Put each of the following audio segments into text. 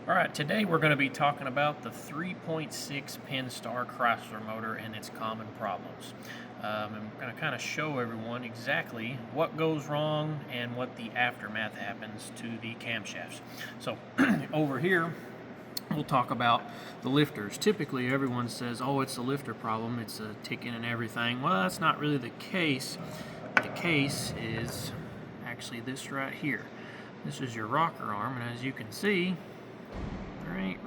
All right, today we're going to be talking about the 3.6 Pentastar Chrysler motor and its common problems. And we're going to kind of show everyone exactly what goes wrong and what the aftermath happens to the camshafts. So over here, we'll talk about the lifters. Typically, everyone says, oh, it's a lifter problem, it's a ticking and everything. Well, that's not really the case. The case is actually this right here. This is your rocker arm, and as you can see, that ain't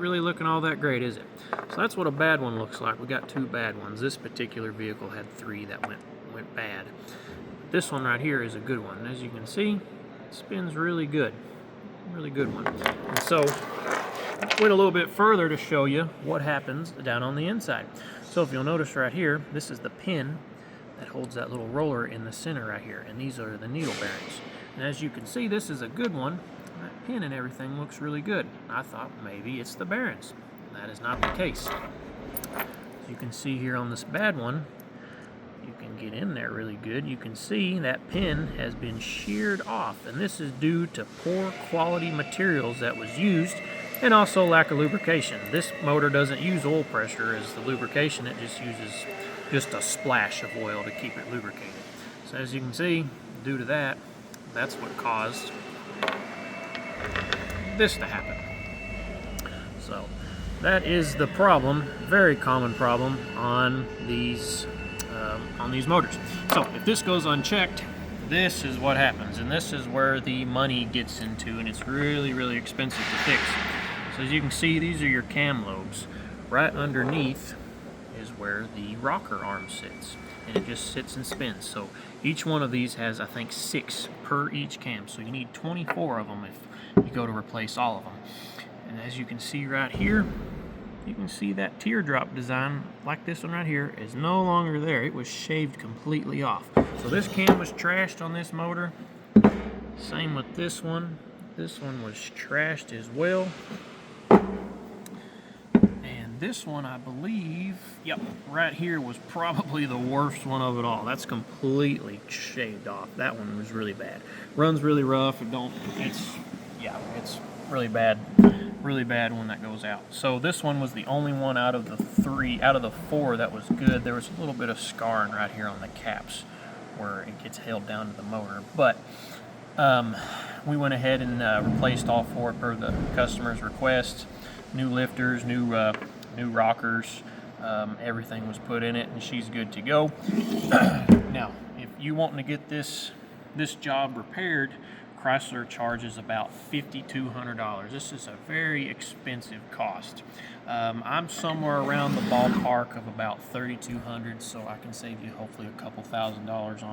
really looking all that great, is it? So that's what a bad one looks like. We got two bad ones. This particular vehicle had three that went bad. This one right here is a good one. As you can see, it spins really good. Really good one. And so went a little bit further to show you what happens down on the inside. So if you'll notice right here, this is the pin that holds that little roller in the center right here, and these are the needle bearings. And as you can see, this is a good one. That pin and everything looks really good. I thought maybe it's the bearings. That is not the case. As you can see here on this bad one, you can get in there really good. You can see that pin has been sheared off, and this is due to poor quality materials that was used and also lack of lubrication. This motor doesn't use oil pressure as the lubrication. It just uses just a splash of oil to keep it lubricated. So as you can see, due to that, that's what caused this to happen. So that is the problem, very common problem on these motors. So if this goes unchecked, this is what happens, and this is where the money gets into, and it's really expensive to fix. So as you can see, these are your cam lobes. Right underneath is where the rocker arm sits, and it just sits and spins. So each one of these has, I think, 6 per each cam, so you need 24 of them if you go to replace all of them. And as you can see right here, you can see that teardrop design, like this one right here, is no longer there. It was shaved completely off. So this cam was trashed on this motor. Same with this one. This one was trashed as well. This one, I believe, yep, right here was probably the worst one of it all. That's completely shaved off. That one was really bad. Runs really rough. It's really bad when that goes out. So this one was the only one out of the 4 that was good. There was a little bit of scarring right here on the caps where it gets held down to the motor. But we went ahead and replaced all 4 per the customer's request. New lifters, new rockers, everything was put in it, and she's good to go. Now, if you wanting to get this job repaired, Chrysler charges about $5,200. This is a very expensive cost. I'm somewhere around the ballpark of about $3,200, so I can save you hopefully a couple $1,000s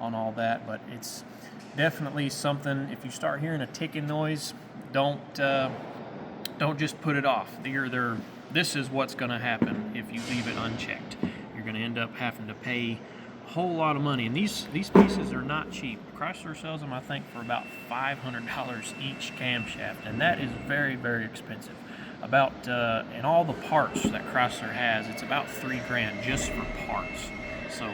on all that. But it's definitely something. If you start hearing a ticking noise, don't just put it off. This is what's going to happen if you leave it unchecked. You're going to end up having to pay a whole lot of money. And these pieces are not cheap. Chrysler sells them, I think, for about $500 each camshaft, and that is very expensive. And all the parts that Chrysler has, it's about $3,000 just for parts. So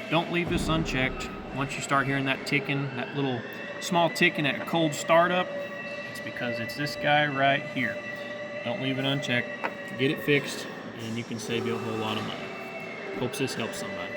don't leave this unchecked. Once you start hearing that ticking, that little small ticking at a cold startup, it's because it's this guy right here. Don't leave it unchecked. Get it fixed, and you can save you a whole lot of money. Hope this helps somebody.